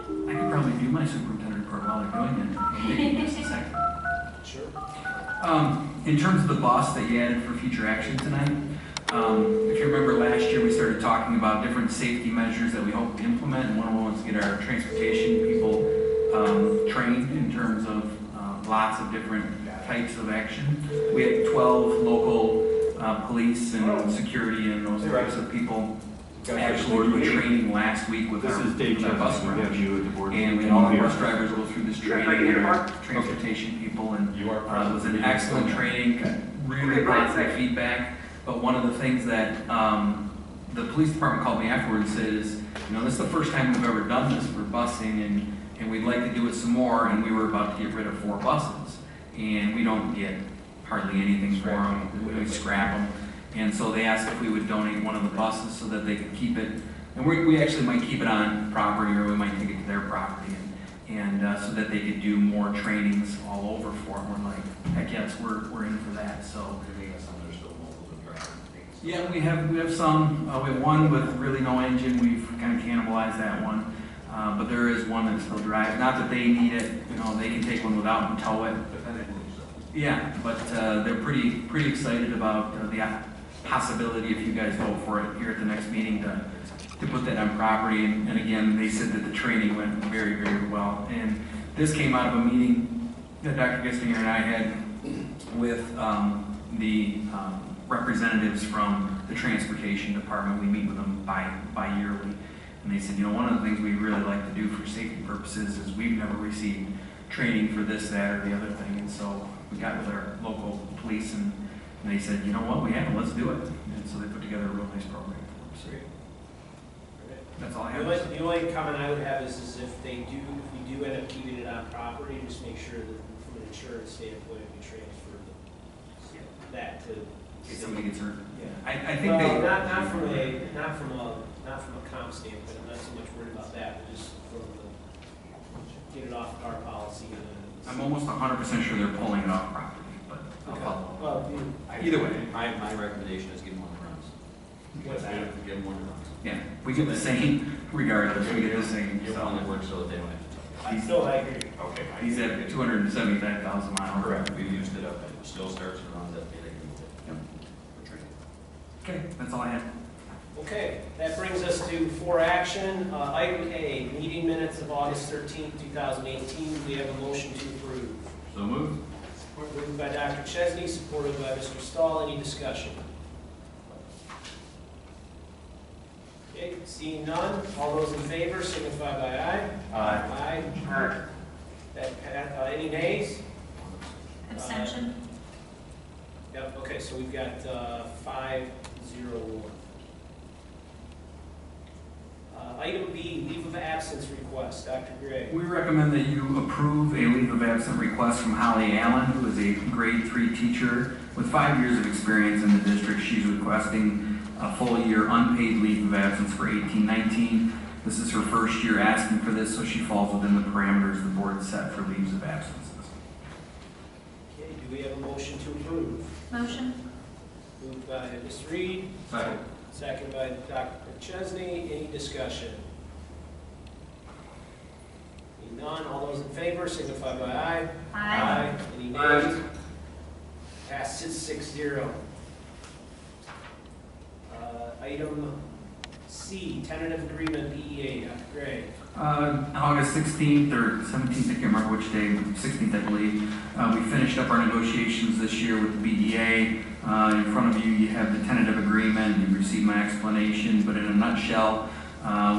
I could probably do my superintendent report while they're doing it. In just a second. Sure. In terms of the bus that you added for future action tonight, if you remember last year, we started talking about different safety measures that we hope to implement, and one of them was to get our transportation people trained in terms of lots of different types of action. We had 12 local police and security and those types of people actually were doing training last week with our bus drivers. And we had all our bus drivers go through this training and our transportation people, and it was an excellent training, got really positive feedback. But one of the things that the police department called me afterwards and said is, this is the first time we've ever done this for busing, and we'd like to do it some more, and we were about to get rid of 4 buses. And we don't get hardly anything for them, we scrap them. And so they asked if we would donate one of the buses so that they could keep it. And we actually might keep it on property, or we might take it to their property, and so that they could do more trainings all over for them. We're like, heck yes, we're in for that. So yeah, we have some. We have one with really no engine. We've kind of cannibalized that one. But there is one that still drives. Not that they need it. They can take one without and tow it. Yeah, but they're pretty excited about the possibility, if you guys vote for it here at the next meeting, to put that on property. And again, they said that the training went very, very well. And this came out of a meeting that Dr. Gistinger and I had with the representatives from the transportation department. We meet with them bi-yearly. And they said, one of the things we really like to do for safety purposes is we've never received training for this, that, or the other thing. And so we got with our local police, and they said, you know what, we have it, let's do it. And so they put together a real nice program for us. So that's all I have. The only comment I would have is if we do end up keeping it on property, just make sure that from an insurance standpoint, we transfer that to. If somebody gets hurt. Yeah. I think not from a comp standpoint. I'm not so much worried about that, but just from the get it off our policy. I'm almost 100% sure they're pulling it off property, but I'll follow. Well, either way, my recommendation is give them one runs. What's that? Give them one runs. Yeah, we get the same regardless. We get the same. Give one that works so that they don't have to touch it. I agree. Okay. He's at 275,000 miles. Correct. We've used it up, and it still starts and runs that day. Yep. Okay, that's all I have. Okay, that brings us to for action. Item A, meeting minutes of August 13th, 2018. We have a motion to approve. So moved. Moved by Dr. Chesney, supported by Mr. Stahl. Any discussion? Okay, seeing none. All those in favor signify by aye. Aye. Aye. Any nays? Abstention. Yep, okay, so we've got 5-0-1. Item B, leave of absence request. Dr. Gray. We recommend that you approve a leave of absence request from Holly Allen, who is a grade 3 teacher with 5 years of experience in the district. She's requesting a full year unpaid leave of absence for 18-19. This is her first year asking for this, so she falls within the parameters the board set for leaves of absences. Okay, do we have a motion to approve? Motion. Moved by Ms. Reed. Second. Second by Dr. Chesney. Any discussion? Seeing none. All those in favor signify by aye. Aye. Any nays? Passes 6-0. Item C, tentative agreement BEA. Dr. Gray. August 16th or 17th, I can't remember which day, 16th I believe, we finished up our negotiations this year with the BDA. In front of you, you have the tentative agreement. You've received my explanation, but in a nutshell,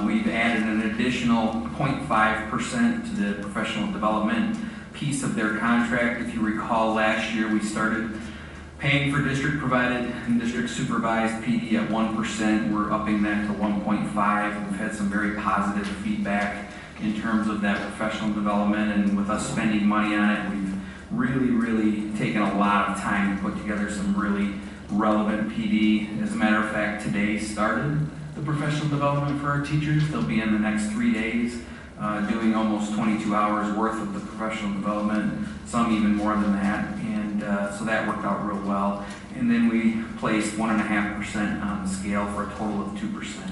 we've added an additional 0.5% to the professional development piece of their contract. If you recall, last year we started paying for district-provided and district-supervised PD at 1%. We're upping that to 1.5%. We've had some very positive feedback in terms of that professional development, and with us spending money on it, we've really taken a lot of time to put together some really relevant PD. As a matter of fact, today started the professional development for our teachers. They'll be in the next 3 days doing almost 22 hours worth of the professional development, some even more than that. And so that worked out real well. And then we placed 1.5% on the scale for a total of 2%.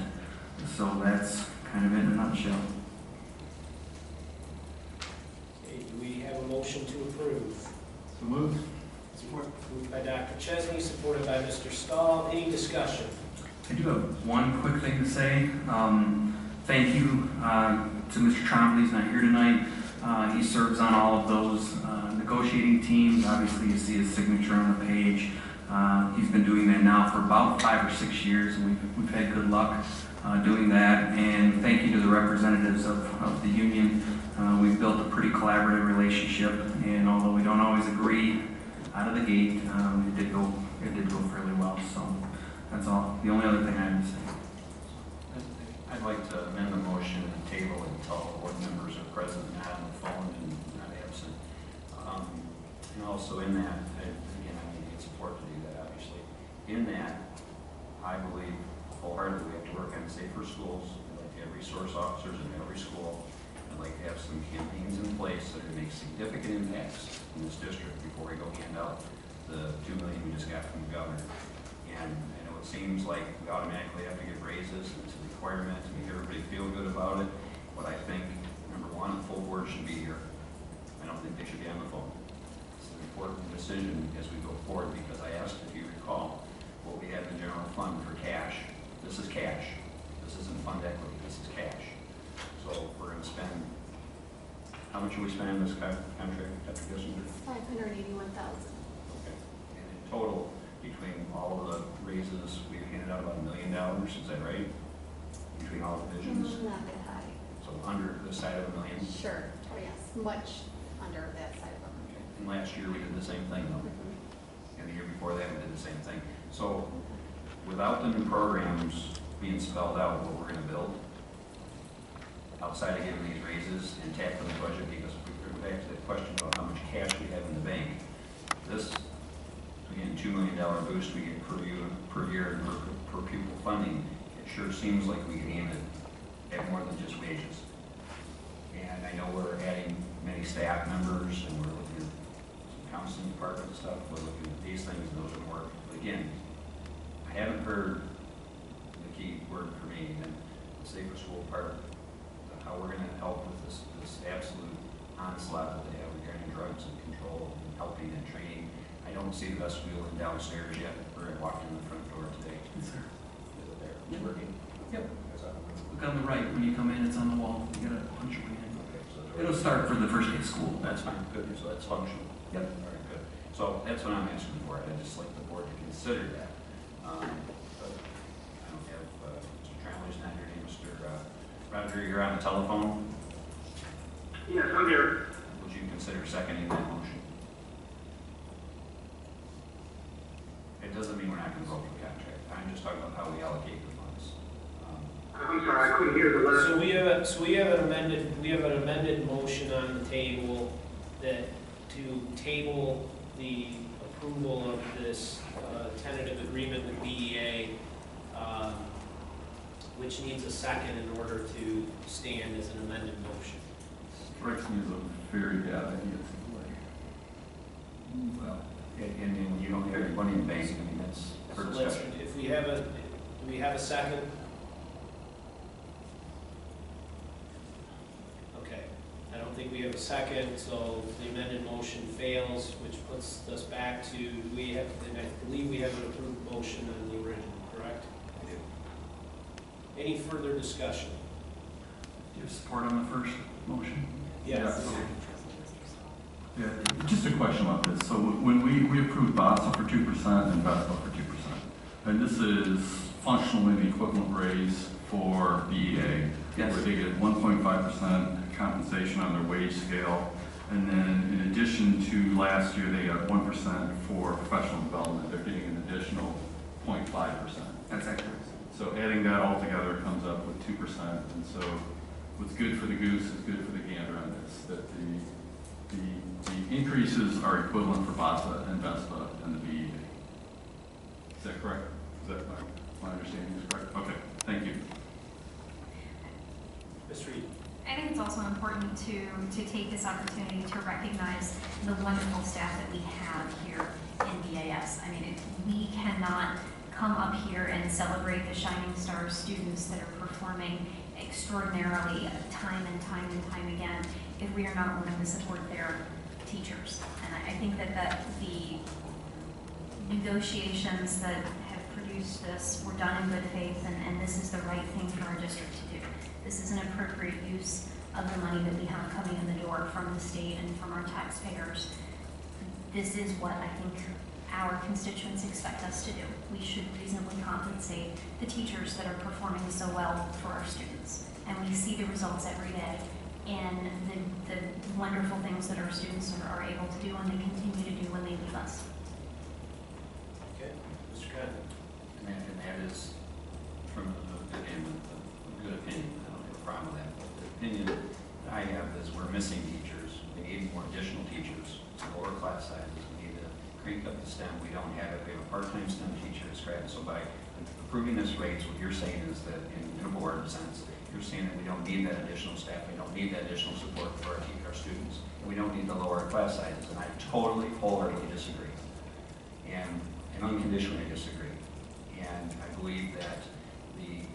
So that's kind of it in a nutshell. So moved. Support. Moved by Dr. Chesney, supported by Mr. Stahl. Any discussion? I do have one quick thing to say. Thank you to Mr. Trombley, he's not here tonight. He serves on all of those negotiating teams. Obviously, you see his signature on the page. He's been doing that now for about 5 or 6 years, and we've had good luck doing that. And thank you to the representatives of the union. We've built a pretty collaborative relationship, and although we don't always agree out of the gate, it did go fairly well. So that's all. The only other thing I have to say. I'd like to amend the motion and table until all board members are present and not on the phone and not absent. And also in that, again, I need support to do that, obviously. In that, I believe wholeheartedly we have to work on safer schools. I'd like to have resource officers in every school. I'd like to have some campaigns in place that would make significant impacts in this district before we go hand out the $2 million we just got from the governor. And I know it seems like we automatically have to give raises, and it's a requirement to make everybody feel good about it. But I think, number one, the full board should be here. I don't think they should be on the phone. It's an important decision as we go forward, because I asked, if you recall, what we have in the general fund for cash. This is cash. This isn't fund equity. This is cash. So we're going to spend, how much are we spending this contract, Dr. Kissinger? $581,000. Okay. And in total, between all of the raises, we've handed out about $1 million, is that right? Between all divisions? Not that high. So under the side of $1 million? Sure. Oh, yes. Much under that side of Okay. And last year we did the same thing though. And the year before that we did the same thing. So without the new programs being spelled out what we're going to build, outside of giving these raises and tackling the budget, because if we go back to the question about how much cash we have in the bank, this, again, $2 million boost we get per year and per pupil funding, it sure seems like we can aim it at more than just wages. And I know we're adding many staff members, and we're looking at some counseling department stuff, we're looking at these things, and those are more, but again, I haven't heard the key word for me, and the safer school part, how we're going to help with this absolute onslaught that they have regarding drugs and control and helping and training. I don't see the vestibule and downstairs yet, where I walked in the front door today. Yes, sir. Is it there? It's working? Yep. Is that working? Look on the right when you come in. It's on the wall. You gotta punch your way in. Okay, so it's It'll working. start for the first day of school. That's fine, good, so that's functional. Yep. All right, good. So that's what I'm asking for, I'd just like the board to consider that. But I don't have, Mr. Trembley's not here, Mr. Roger, you're on the telephone. Yes, I'm here. Would you consider seconding that motion? It doesn't mean we're not going to vote for the contract. I'm just talking about how we allocate the funds. I'm sorry, I couldn't hear the last. So we have an amended motion on the table that to table the approval of this tentative agreement with BEA, which needs a second in order to stand as an amended motion. Strikes me as a very bad idea. Well, and when you don't have any money in the bank, I mean, that's for So let's, discussion. if we have a, do we have a second? Okay, I don't think we have a second, so the amended motion fails, which puts us back to, we have, and I believe we have an approved motion on the original, correct? I do. Any further discussion? Do you have support on the first motion? Yes. Yeah, just a question about this. So when we approved BASA for 2% and VESPA for 2%, and this is functionally the equivalent raise for BEA, Yes. where they get 1.5% compensation on their wage scale, and then in addition to last year, they got 1% for professional development. They're getting an additional 0.5%. That's accurate. So adding that all together comes up with 2%. And so what's good for the goose is good for the gander on this, that the increases are equivalent for BASA and VESPA and the BEA. Is that correct? Is that my understanding is correct? Okay, thank you. Ms. Reed? I think it's also important to take this opportunity to recognize the wonderful staff that we have here in BAS. I mean, we cannot come up here and celebrate the shining star students that are performing extraordinarily time and time and time again if we are not willing to support their teachers. And I think that the negotiations that have produced this were done in good faith, and this is the right thing for our district to do. This is an appropriate use of the money that we have coming in the door from the state and from our taxpayers. This is what I think our constituents expect us to do. We should reasonably compensate the teachers that are performing so well for our students. And we see the results every day and the wonderful things that our students are able to do and they continue to do when they leave us. Okay, Mr. Condon. And that is from a good opinion. I don't have a problem with that. But the opinion that I have is we're missing teachers. We need more additional teachers. It's lower class sizes. We need to crank up the STEM. We don't have it. We have a part-time STEM teacher at Scranton. So by approving this rates, what you're saying is that in a board sense, you're saying that we don't need that additional staff. We don't need that additional support for our students. And we don't need the lower class sizes. And I totally, wholeheartedly disagree. And unconditionally disagree. And I believe that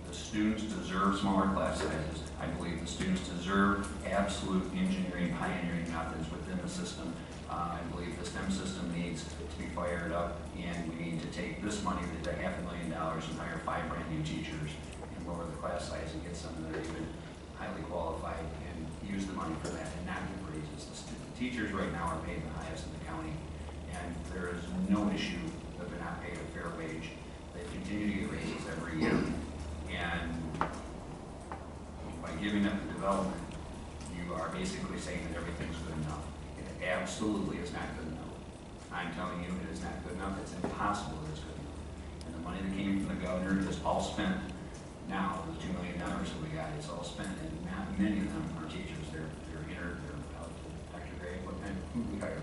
the students deserve smaller class sizes. I believe the students deserve absolute engineering, pioneering methods within the system. I believe the STEM system needs to be fired up, and we need to take this money, the $500,000, and hire 5 brand new teachers and lower the class size and get some that are even highly qualified and use the money for that and not give raises. The teachers right now are paid the highest in the county, and there is no issue that they're not paid a fair wage. They continue to get raises every year. And by giving up the development, you are basically saying that everything's good enough. It absolutely is not good enough. I'm telling you, it is not good enough. It's impossible that it's good enough. And the money that came from the governor is all spent now. The $2 million that we got, it's all spent, and not many of them are teachers. They're out. Dr. Gray, what kind of who we hire?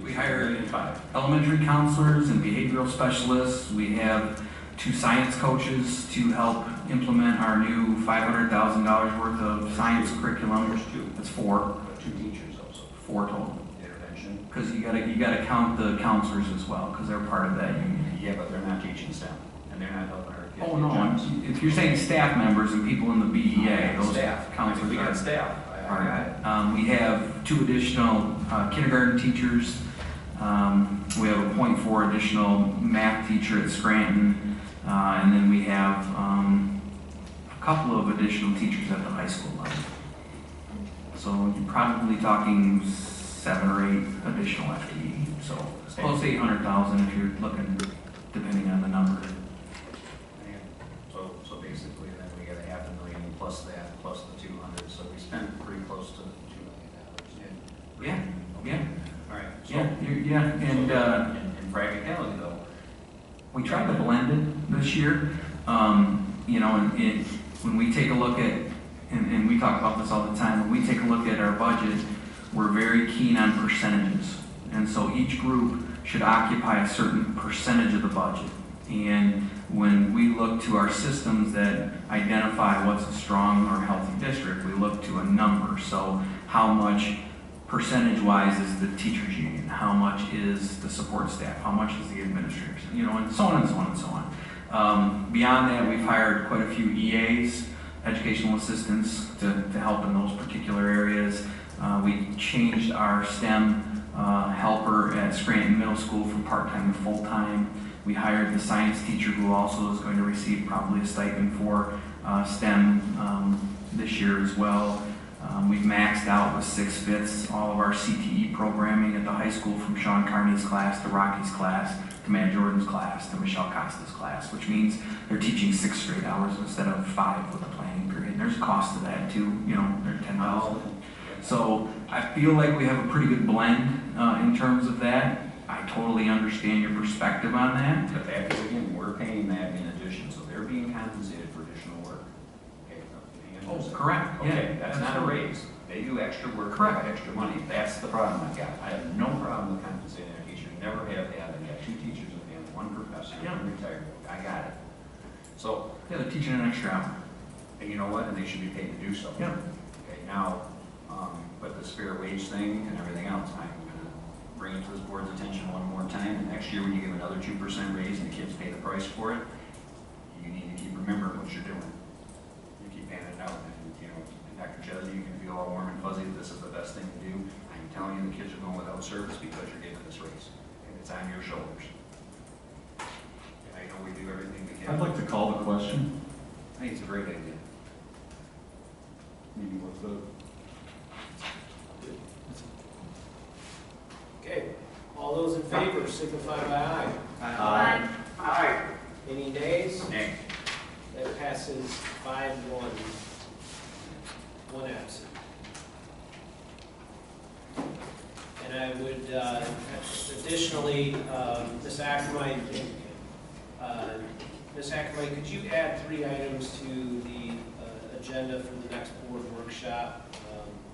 We hire $1,500,000. elementary counselors and behavioral specialists. We have 2 science coaches to help implement our new $500,000 worth of science curriculum. There's 2. That's 4. 2 teachers also. 4 total. Intervention. Because you gotta count the counselors as well, because they're part of that union. Yeah, but they're not teaching STEM, and they're not helping our kids. Oh, no, if you're saying staff members and people in the BEA, those staff. counselors We got are. staff. I got it. We have 2 additional kindergarten teachers. We have a .4 additional math teacher at Scranton. And then we have a couple of additional teachers at the high school level. So you're probably talking 7 or 8 additional FTE. So close to 800,000 if you're looking, depending on the number. So basically, then we get $500,000 plus that, plus the 200. So we spent pretty close to $2 million. Yeah. All right. So, And in practicality, though, we tried to blend it this year. When we take a look at, and we talk about this all the time, when we take a look at our budget, we're very keen on percentages. And so each group should occupy a certain percentage of the budget. And when we look to our systems that identify what's a strong or healthy district, we look to a number. So how much percentage-wise is the teachers union? How much is the support staff? How much is the administrators? And so on and so on and so on. Beyond that, we've hired quite a few EAs, educational assistants, to help in those particular areas. We changed our STEM helper at Scranton Middle School from part-time to full-time. We hired the science teacher who also is going to receive probably a stipend for STEM this year as well. We've maxed out with 6/5 all of our CTE programming at the high school, from Sean Carney's class to Rocky's class to Matt Jordan's class to Michelle Costa's class, which means they're teaching 6 straight hours instead of 5 with the planning period. And there's a cost to that too, they're $10,000. So I feel like we have a pretty good blend in terms of that. I totally understand your perspective on that. the fact is, again, we're paying that in addition, so they're being compensated for additional work. Okay. Oh, correct. Okay, Yeah, that's not a raise. They do extra work, Correct. extra money. That's the problem I've got. I have no problem with compensating a teacher. Never have had. I've got 2 teachers and 1 professor. Yeah. I'm retired. I got it. So, Yeah, they're teaching an extra hour. and you know what? And they should be paid to do so. Yeah. Okay, now, but this fair wage thing and everything else, I'm going to bring it to this board's attention one more time. And next year, when you give another 2% raise and the kids pay the price for it, you need to keep remembering what you're doing. You keep handing it out. And, Dr. Chesney, you can feel all warm and fuzzy that this is the best thing to do. I'm telling you the kids are going without service because you're giving this raise, and it's on your shoulders. And I know we do everything we can. I'd like to call the question. I think it's a great idea. Maybe with the. Okay, all those in favor signify by aye. Aye. Aye. Any nays? Nay. That passes 5-1. One absent. And I would additionally, Ms. Ackerman, could you add 3 items to the agenda for the next board workshop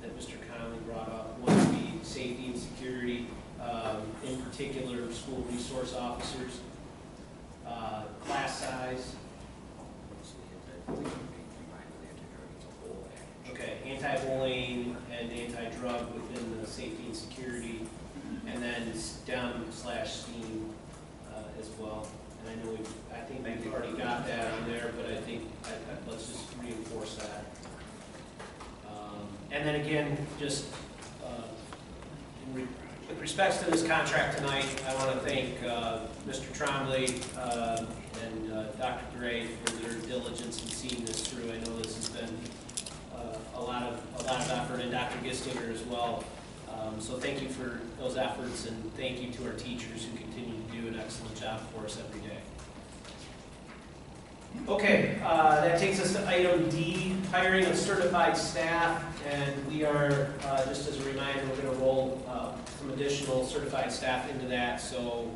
that Mr. Conley brought up? One would be safety and security, in particular school resource officers, class size. Okay, anti-bullying and anti-drug within the safety and security, and then STEM/STEAM as well. And I think we've already got that on there, but I think let's just reinforce that. And then again, just with respects to this contract tonight, I want to thank Mr. Trombley and Dr. Gray for their diligence in seeing this through. I know this has been a lot of effort, and Dr. Gistinger as well. So thank you for those efforts, and thank you to our teachers who continue to do an excellent job for us every day. Okay, that takes us to item D, hiring of certified staff, and we are, just as a reminder, we're going to roll some additional certified staff into that. So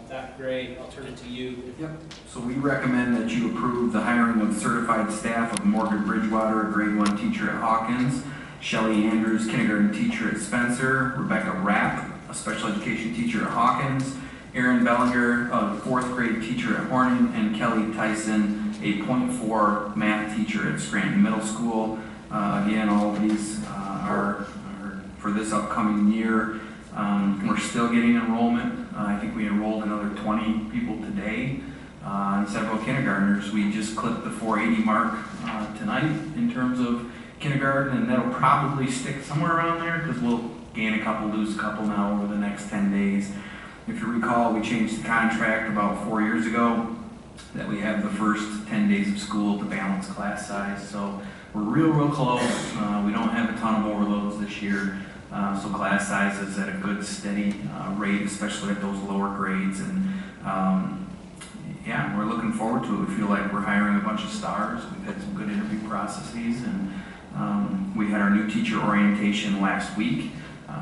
Dr. Gray, I'll turn it to you. Yep. So we recommend that you approve the hiring of certified staff of Morgan Bridgewater, a grade 1 teacher at Hawkins, Shelley Andrews, kindergarten teacher at Spencer, Rebecca Rapp, a special education teacher at Hawkins, Erin Bellinger, a 4th grade teacher at Horning, and Kelly Tyson, a .4 math teacher at Scranton Middle School. Again, all of these are for this upcoming year. We're still getting enrollment. I think we enrolled another 20 people today, and several kindergartners. We just clipped the 480 mark tonight in terms of kindergarten, and that'll probably stick somewhere around there because we'll gain a couple, lose a couple now over the next 10 days. If you recall, we changed the contract about 4 years ago that we have the first 10 days of school to balance class size. So we're real close. We don't have a ton of overloads this year. So class size is at a good steady rate, especially at those lower grades. And yeah, we're looking forward to it. We feel like we're hiring a bunch of stars. We've had some good interview processes, and we had our new teacher orientation last week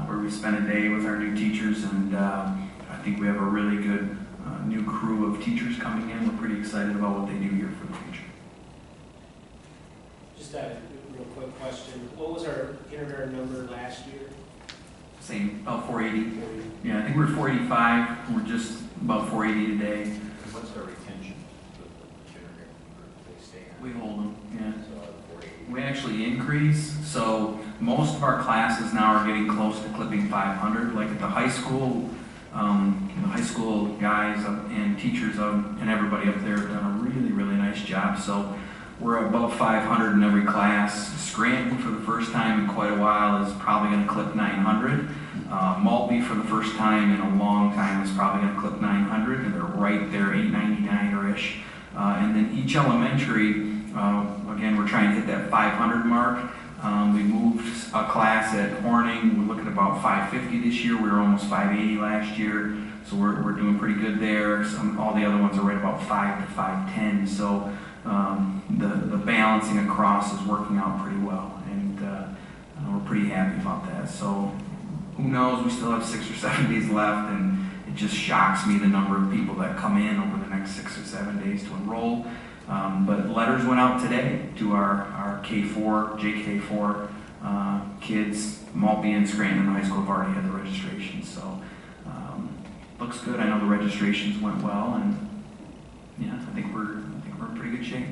where we spent a day with our new teachers, and I think we have a really good new crew of teachers coming in. We're pretty excited about what they do here for the future. Just a real quick question. What was our kindergarten number last year? Same, about 480. Yeah, I think we're 485. We're just about 480 today. What's our retention with the kindergarten group? They stay on? We hold them, yeah. So 480. We actually increase, so most of our classes now are getting close to clipping 500. Like at the high school, the high school guys and teachers and everybody up there have done a really nice job. So we're above 500 in every class. Scranton, for the first time in quite a while, is probably going to clip 900. Maltby, for the first time in a long time, is probably going to clip 900, and they're right there, 899-ish. And then each elementary, again, we're trying to hit that 500 mark. We moved a class at Horning. We're looking at about 550 this year. We were almost 580 last year, so we're doing pretty good there. All the other ones are right about 5 to 510. So the balancing across is working out pretty well, and we're pretty happy about that. So who knows? We still have 6 or 7 days left, and it just shocks me the number of people that come in over the next 6 or 7 days to enroll. But letters went out today to our K4, JK4 kids. Maltby and Scranton High School have already had the registration, so looks good. I know the registrations went well, and yeah, I think we're in pretty good shape.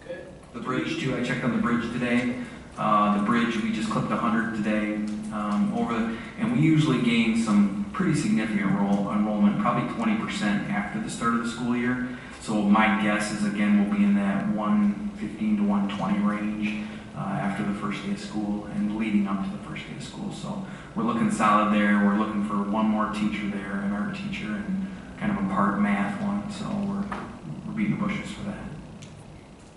Good. The bridge too. I checked on the bridge today. The bridge, we just clipped 100 today and we usually gain some pretty significant enrollment, probably 20% after the start of the school year. So my guess is, again, we'll be in that 115 to 120 range after the first day day of school and leading up to the first day of school. So we're looking solid there. We're looking for one more teacher there, an art teacher, and kind of a part math one. So we're beating the bushes for that.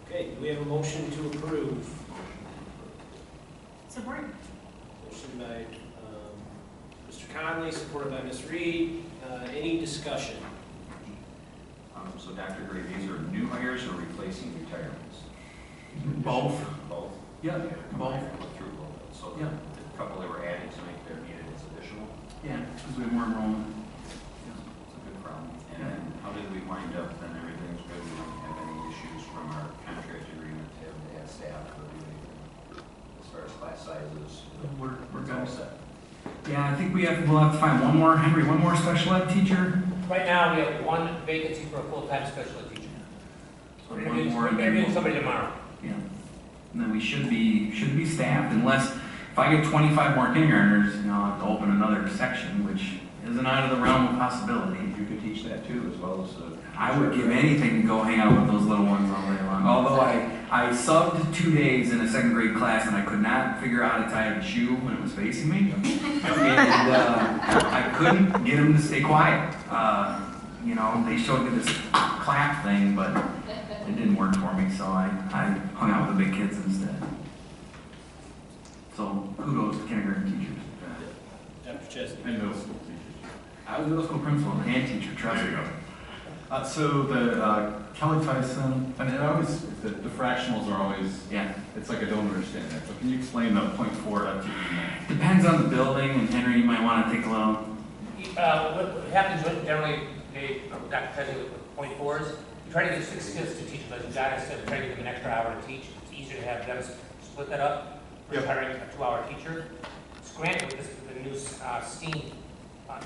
Okay, do we have a motion to approve? Support. Motion by Mr. Conley, supported by Ms. Reed. Any discussion? So Dr. Gray, these are new hires or replacing retirements? Both. Both? Yeah, both. I looked through a little bit. So Yeah. the couple that were added tonight, they're needed as additional? Yeah, because we have more enrollment. It's a good problem. And then how did we wind up, then everything's good, we don't have any issues from our contract agreement to have staff or do anything as far as class sizes? We're It's all set. Yeah, I think we'll have to find one more, Henry, one more special ed teacher. Right now, we have one vacancy for a full-time special ed teacher. So We're one more, and then interviewing we'll- somebody tomorrow. Yeah. And then we should be staffed unless, if I get 25 more kindergartners, I'll have to open another section, which isn't out of the realm of possibility. You could teach that too, as well as I would give anything to go hang out with those little ones all day long. Although I subbed 2 days in a second grade class and I could not figure out how to tie a shoe when it was facing me. And I couldn't get them to stay quiet. They showed me this clap thing, but it didn't work for me, so I hung out with the big kids instead. So kudos to kindergarten teachers. Dr. Chesney. And middle school teachers. I was a middle school principal and teacher, trust me. So the Kelly Tyson, and it always, the fractionals are always, Yeah. it's like I don't understand that. So can you explain the 0.4 FTE? Depends on the building, and Henry, you might want to take a little. What happens when generally, Dr. Presley with point fours, you try to get 6 kids to teach, but you got to try to give them an extra hour to teach. It's easier to have them split that up for hiring a 2-hour teacher. Granted, with the new STEAM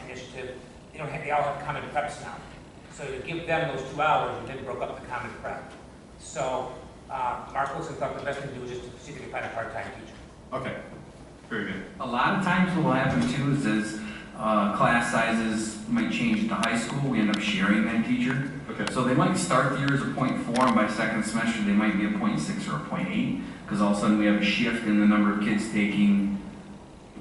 initiative, they all have common preps now. So to give them those 2 hours, we then broke up the common prep. So Mark Wilson thought the best thing to do was just to see if we could find a part-time teacher. Okay, very good. A lot of times what will happen too is as class sizes might change to high school, we end up sharing that teacher. Okay. So they might start the year as a 0.4, and by second semester they might be a 0.6 or a 0.8, because all of a sudden we have a shift in the number of kids taking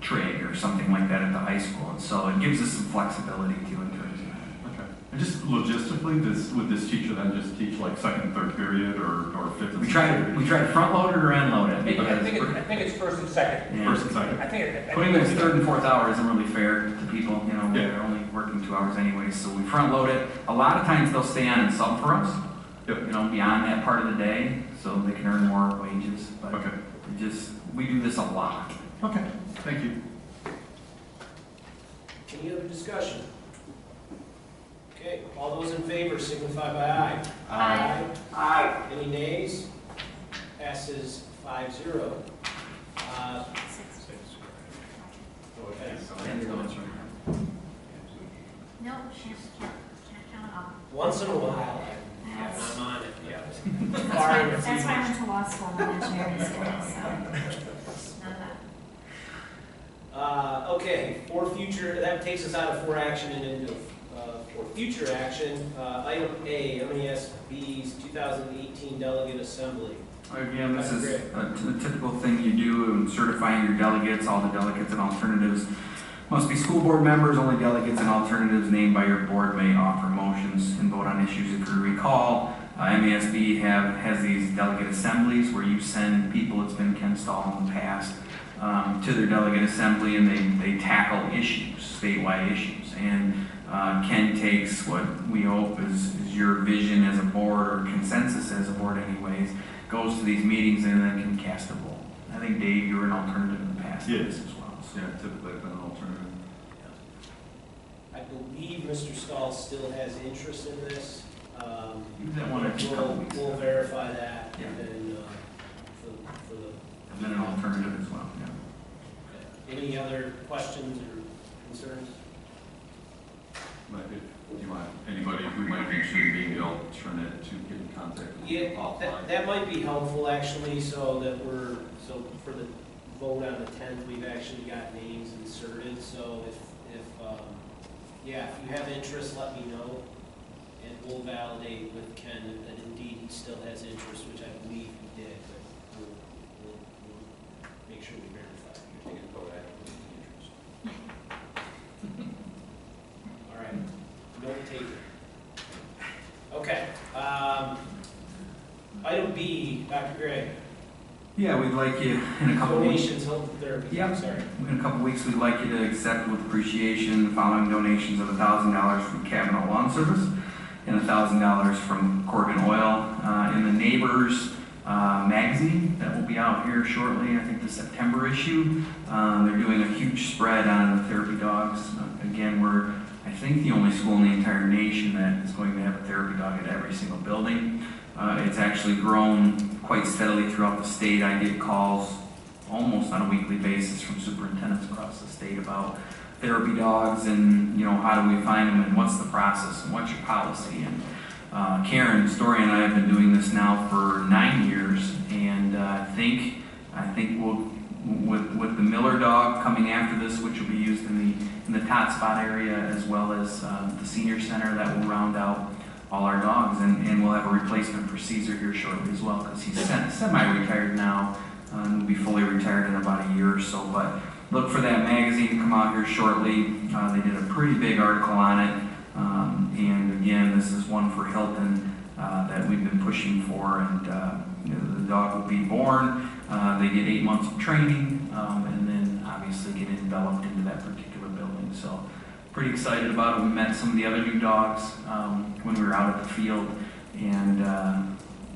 trig or something like that at the high school. And so it gives us some flexibility too in terms of that. Okay. And just logistically, would this teacher then just teach like second and third period or fifth and We sixth try period? to front load it or end load it. I think it's first and second. Yeah. First and second? I think Putting those third and fourth hour isn't really fair to people, Yeah. they're only working 2 hours anyways, so we front load it. A lot of times they'll stay on and sub for us, Yep. beyond that part of the day, so they can earn more wages, but Okay. we do this a lot. Okay, thank you. Any other discussion? Okay, all those in favor signify by aye. Aye. Aye. Any nays? Passes 5-0. No, can't count it all. Once in a while, I'm on it. That's why I went to law school and engineering school, so none of that. Okay, for future, that takes us out of for action and into for future action. Item A, MESB's 2018 Delegate Assembly. Again, this is a typical thing you do in certifying your delegates. All the delegates and alternatives must be school board members. Only delegates and alternatives named by your board may offer motions and vote on issues. If you recall, MESB has these delegate assemblies where you send people, it's been Ken Stahl in the past, to their delegate assembly, and they tackle issues, statewide issues. And Ken takes what we hope is your vision as a board, or consensus as a board anyways, goes to these meetings and then can cast a vote. I think, Dave, you were an alternative in the past to this as well. So. Yeah, typically I've been an alternative. I believe Mr. Stahl still has interest in this. He was at one or two couple weeks We'll ago. verify that, Yeah. and then for the. I've been an alternative as well, yeah. Any other questions or concerns? But if you want anybody who might be interested in being the alternate to get in contact with Yeah, offline. that might be helpful actually, so for the vote on the 10th, we've actually got names inserted, so if you have interest, let me know, and we'll validate with Ken that indeed he still has interest, which I believe he did, but we'll make sure Yeah, we'd like you in a couple of weeks. Donations, held therapy, Yep. sorry. In a couple of weeks, we'd like you to accept with appreciation the following donations of $1,000 from Cabinet Lawn Service and $1,000 from Corgan Oil. In the Neighbors magazine that will be out here shortly, I think the September issue, they're doing a huge spread on the therapy dogs. Again, we're, I think, the only school in the entire nation that is going to have a therapy dog at every single building. It's actually grown quite steadily throughout the state. I get calls almost on a weekly basis from superintendents across the state about therapy dogs and, you know, how do we find them and what's the process and what's your policy. And Karen Story and I have been doing this now for 9 years, and I think we'll, with the Miller dog coming after this, which will be used in the tot spot area as well as the senior center, that will round out all our dogs, and we'll have a replacement for Caesar here shortly as well, because he's semi-retired now and will be fully retired in about a year or so. But look for that magazine to come out here shortly. They did a pretty big article on it, and again, this is one for Hilton that we've been pushing for, and you know, the dog will be born. They get 8 months of training, and then obviously get enveloped into that particular building. So pretty excited about it. We met some of the other new dogs when we were out at the field, and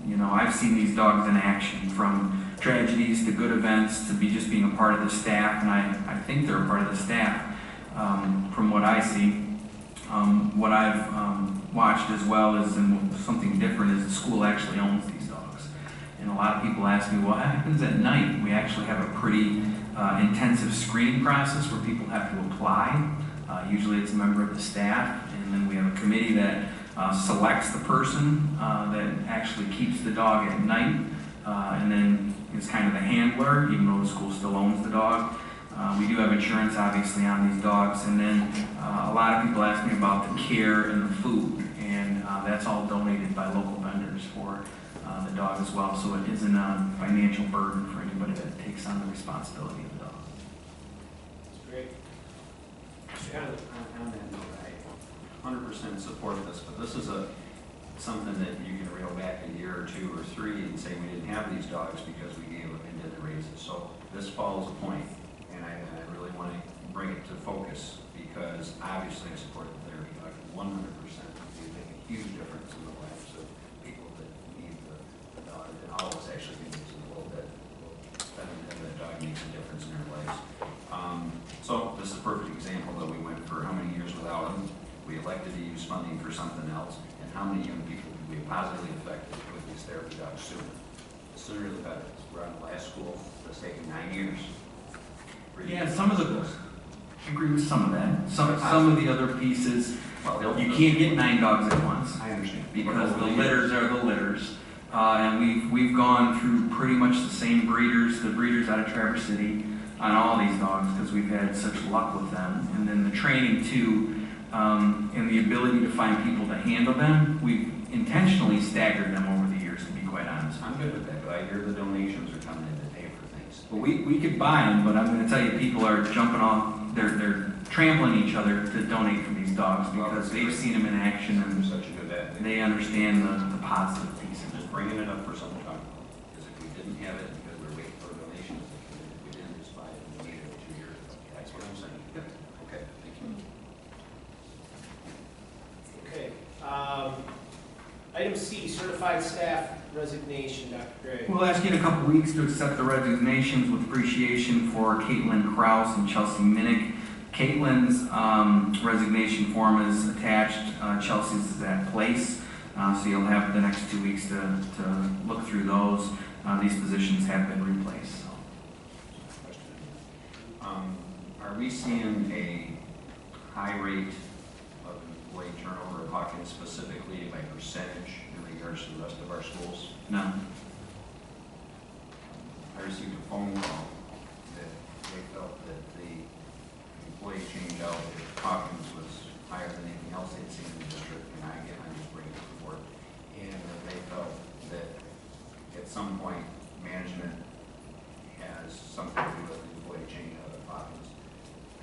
you know, I've seen these dogs in action, from tragedies to good events to just being a part of the staff, and I think they're a part of the staff from what I see. What I've watched as well is, and something different, is the school actually owns these dogs. And a lot of people ask me, well, what happens at night? We actually have a pretty intensive screening process where people have to apply. Usually it's a member of the staff, and then we have a committee that selects the person that actually keeps the dog at night, and then is kind of the handler, even though the school still owns the dog. We do have insurance, obviously, on these dogs, and then a lot of people ask me about the care and the food, and that's all donated by local vendors for the dog as well, so it isn't a financial burden for anybody that takes on the responsibility of the dog. That's great. Mr. Conley. On that note, I 100% support this, but this is something that you can reel back a year or 2 or 3 and say we didn't have these dogs because we gave them and did the raises. So this follows a point, and I really want to bring it to focus, because obviously I support the therapy dog 100%. They make a huge difference in the lives of people that need the dog, and all of us actually can use it a little bit. The dog makes a difference in their lives. So this is a perfect example that we went for how many years without them. We elected to use funding for something else, and how many young people did we positively affect with these therapy dogs sooner? The sooner the better. We're on the last school that's taken 9 years. Yeah, some of the, I agree with some of that. Some of the other pieces, Well, you can't get 9 dogs at once, I understand. because the litters are the litters. And we've gone through pretty much the same breeders, the breeders out of Traverse City, on all these dogs, because we've had such luck with them. And then the training too, and the ability to find people to handle them, we've intentionally staggered them over the years, to be quite honest. I'm good with that, but I hear the donations are coming in to pay for things. Well, we could buy them, but I'm going to tell you, people are jumping off, they're trampling each other to donate for these dogs, because they've seen them in action They're and such a good advocate. they understand the positive piece of Just it. bringing it up for something to talk about. Because if we didn't have it, because we're waiting for donations, if we didn't just buy it, we needed it 2 years ago. That's what I'm saying. Yep. Okay, thank you. Okay. Item C, certified staff resignation, Dr. Gray. We'll ask you in a couple weeks to accept the resignations with appreciation for Caitlin Kraus and Chelsea Minnick. Caitlin's resignation form is attached. Chelsea's is at place. So you'll have the next 2 weeks to look through those. These positions have been replaced. So. Are we seeing a high rate of employee turnover at Hawkins, specifically by percentage in regards to the rest of our schools? No. I received a phone call that they felt that the employee change out at Hawkins was higher than anything else they'd seen in the district, and I'm just bringing it forward. And that they felt that at some point, management has something to do with the employee change out at Hawkins.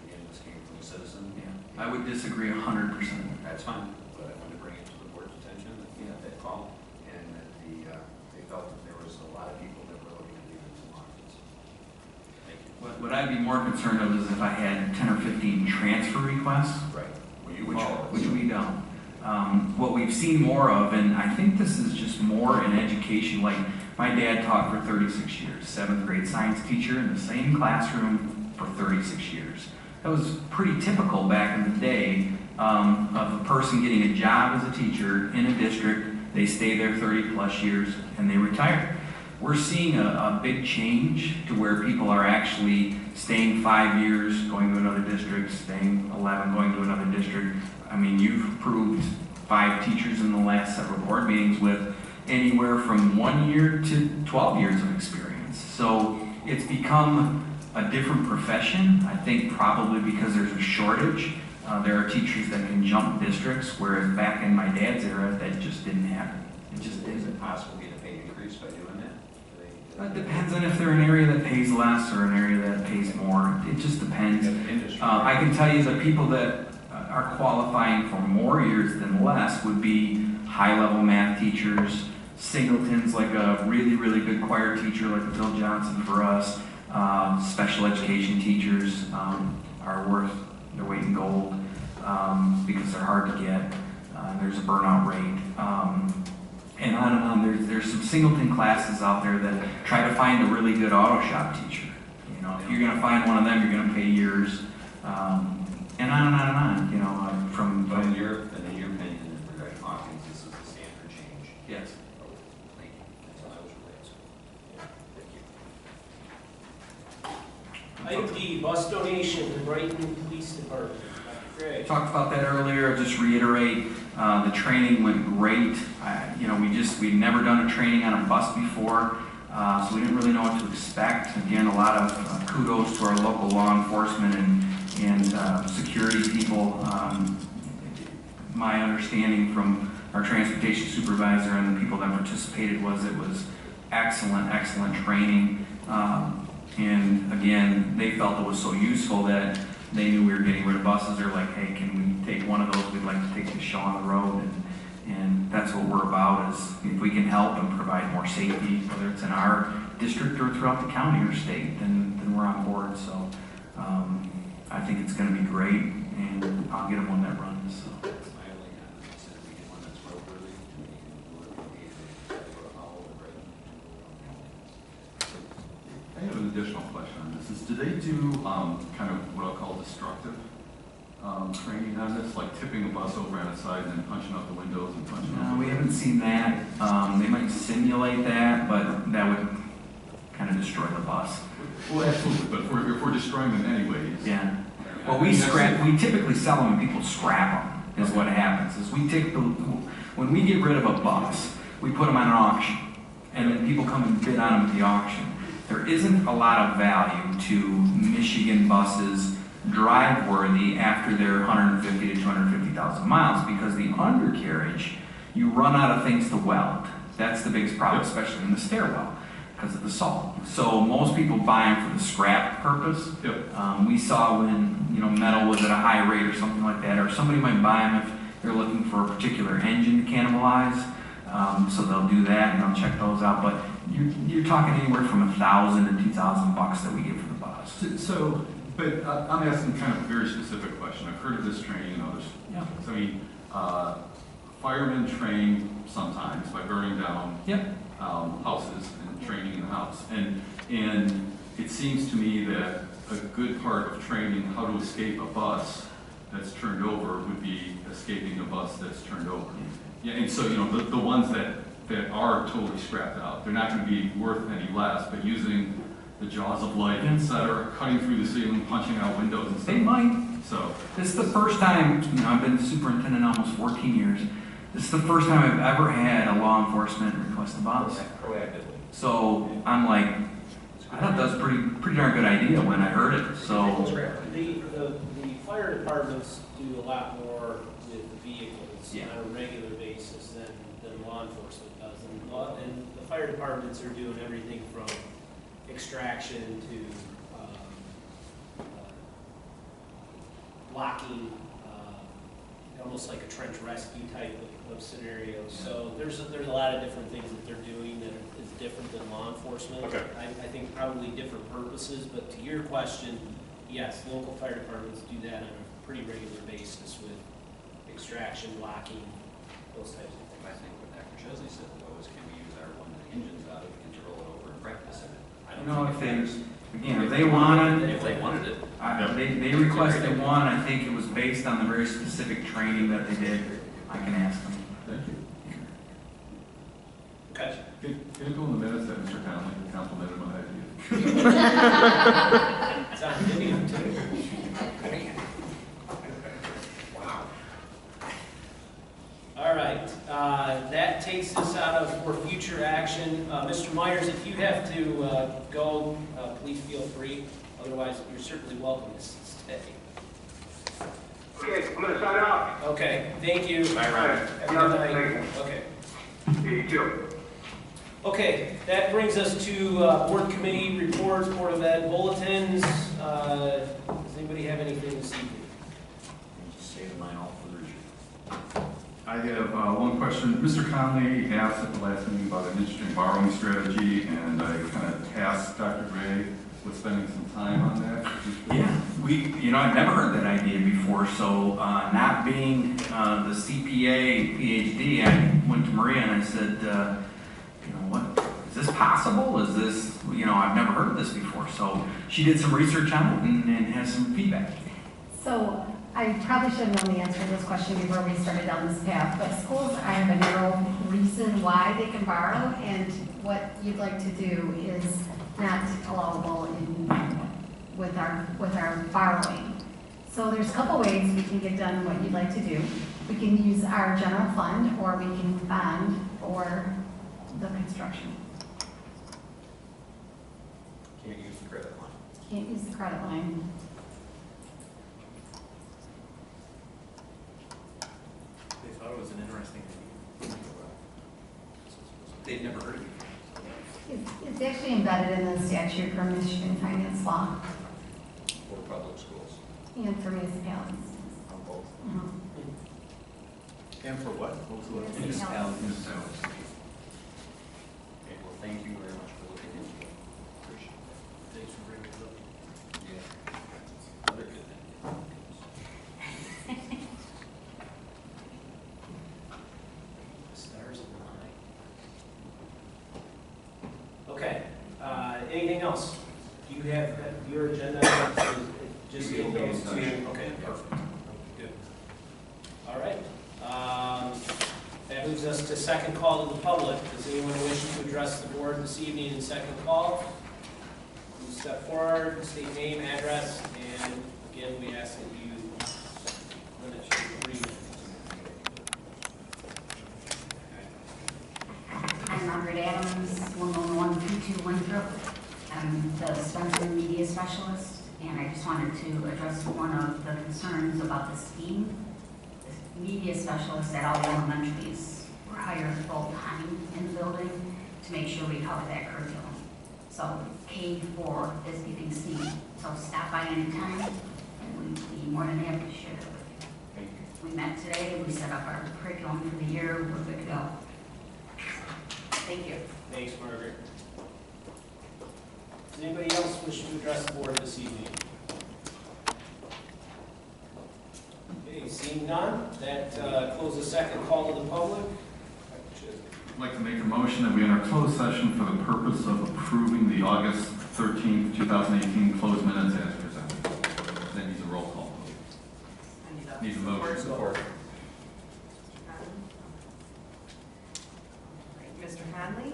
Again, this came from a citizen. Yeah. I would disagree 100%. That's fine, but I wanted to bring it to the board's attention that we had that call, and that they felt that there was a lot of people that were looking at leaving tomorrow. What I'd be more concerned of is if I had 10 or 15 transfer requests, Right. Well, you which follow. we don't. What we've seen more of, and I think this is just more in education, like my dad taught for 36 years, 7th grade science teacher in the same classroom for 36 years. That was pretty typical back in the day of a person getting a job as a teacher in a district. They stay there 30 plus years and they retire. We're seeing a big change to where people are actually staying 5 years, going to another district, staying 11, going to another district. I mean, you've approved 5 teachers in the last several board meetings with anywhere from 1 year to 12 years of experience. So it's become a different profession, I think probably because there's a shortage. There are teachers that can jump districts, whereas back in my dad's era, that just didn't happen. It just Is isn't. it possible to get a pay increase by doing that? It depends on if they're an area that pays less or an area that pays more. It just depends. I can tell you the people that are qualifying for more years than less would be high-level math teachers, singletons like a really, really good choir teacher like a Bill Johnson for us. Special education teachers are worth their weight in gold because they're hard to get. There's a burnout rate. And on. There's some singleton classes out there that try to find a really good auto shop teacher. You know, if you're going to find one of them, you're going to pay years. And on and on and on. You know, But in your opinion, regarding Hawkins, this is a standard change. yes. Thank you. That's all I was really asking. Item D, bus donation to Brighton Police Department. I Greg. talked about that earlier. I'll just reiterate, the training went great. We'd never done a training on a bus before, so we didn't really know what to expect. Again, a lot of kudos to our local law enforcement and security people. My understanding from our transportation supervisor and the people that participated was it was excellent training. And again, they felt it was so useful that they knew we were getting rid of buses. They're like, hey, can we take one of those? We'd like to take the show on the road. And that's what we're about, is if we can help and provide more safety, whether it's in our district or throughout the county or state, then we're on board. So I think it's going to be great, and I'll get them one that runs. So. My only comment is that we get one that's roadworthy, and we can do it for all of Brighton. I have an additional question on this. Do they do kind of what I'll call destructive training on this, like tipping a bus over on its side and then punching out the windows and punching out? No, we haven't seen that. They might simulate that, but that would kind of destroy the bus. Well, absolutely, but if we're destroying them anyways. Yeah. Well, we typically sell them and people scrap them, is what happens. Is when we get rid of a bus, we put them on an auction, and then people come and bid on them at the auction. There isn't a lot of value to Michigan buses drive-worthy after they're 150 to 250,000 miles, because the undercarriage, you run out of things to weld. That's the biggest problem, especially in the stairwell, because of the salt. So most people buy them for the scrap purpose. Yep. We saw when metal was at a high rate or something like that, or somebody might buy them if they're looking for a particular engine to cannibalize. So they'll do that and they'll check those out. But you're talking anywhere from $1,000 to $2,000 that we get for the bus. But I'm asking kind of a very specific question. I've heard of this training and others. Yeah. I mean, firemen train sometimes by burning down houses and training in the house. And it seems to me that a good part of training how to escape a bus that's turned over would be escaping a bus that's turned over. Yeah, and so, the ones that are totally scrapped out, they're not going to be worth any less, but using the jaws of life, et cetera, cutting through the ceiling, punching out windows and stuff. They might. So This is the first time, I've been superintendent almost 14 years. This is the first time I've ever had a law enforcement request a bus. Proactively. So I'm like, I thought that was a pretty darn good idea when I heard it. So The fire departments do a lot more with vehicles Yeah. on a regular basis than law enforcement does. And the fire departments are doing everything from extraction to locking, almost like a trench rescue type of scenario. So there's a lot of different things that they're doing that is different than law enforcement. Okay. I think probably different purposes, but to your question, yes, local fire departments do that on a pretty regular basis with extraction, locking, those types of things. I think what Dr. Chesley said though is, can we use our one of the engines out of it to roll it over and practice it? I don't No, think if it they, matters. again, if they want it, If they wanted it. they requested one, I think it was based on the very specific training that they did. I can ask them. Thank you. Okay. Can you go in the minutes that Mr. Conley complimented my idea? It's on video too. Wow. All right, that takes us out of for future action. Mr. Myers, if you have to go, please feel free. Otherwise, you're certainly welcome to stay. Okay, I'm gonna sign off. Okay, thank you. Bye, Robert. Have a good night. Thank Okay. you. You too. Okay, that brings us to board committee reports, Board of Ed bulletins. Does anybody have anything this evening? Just save mine all for the retreat. I have one question. Mr. Conley asked at the last meeting about an interesting borrowing strategy, and I kind of tasked Dr. Gray with spending some time on that. Yeah, I've never heard that idea before, so not being the CPA, PhD, I went to Maria and I said, what, is this possible? Is this, I've never heard of this before. So she did some research on it and has some feedback. So I probably should have known the answer to this question before we started down this path, but schools, I have a narrow reason why they can borrow, and what you'd like to do is not allowable with our borrowing. So there's a couple ways we can get done what you'd like to do. We can use our general fund, or we can bond for the construction. Can't use the credit line. Can't use the credit line. They thought it was an interesting idea. They'd never heard of it. It's actually embedded in the statute for Michigan finance law For public schools. and for municipalities. On both. And for what? Municipalities. Okay, well, thank you very much for looking into it. Appreciate that. Thanks for bringing it up. Yeah. Other good thing. The stars align. Okay, anything else? Do you have your agenda? Just in those two? Okay, perfect. Good. All right. That moves us to second call to the public. Does anyone wish to address the board this evening in second call? Please step forward, state name, address, and again, we ask that you limit your 3 minutes. I'm Margaret Adams, 11122 Winthrop. I'm the Spencer Media Specialist, and I just wanted to address one of the concerns about the scheme. The media specialists at all elementaries were hired full-time in the building to make sure we cover that curriculum. So K4 is getting STEAM. So stop by anytime, and we'd be more than happy to share it with you. Thank you. We met today, we set up our curriculum for the year, we're good to go. Thank you. Thanks, Margaret. Does anybody else wish to address the board this evening? Okay, seeing none, that closes second call to the public. I'd like to make a motion that we enter closed session for the purpose of approving the August 13th, 2018 closed minutes as presented. That needs a roll call. Needs a motion. Support. Mr. Conley?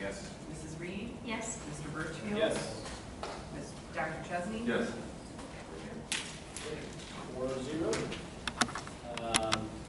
Yes. Mrs. Reed? Yes? Mr. Birchfield? Yes. Dr. Chesney? Yes. 4-0.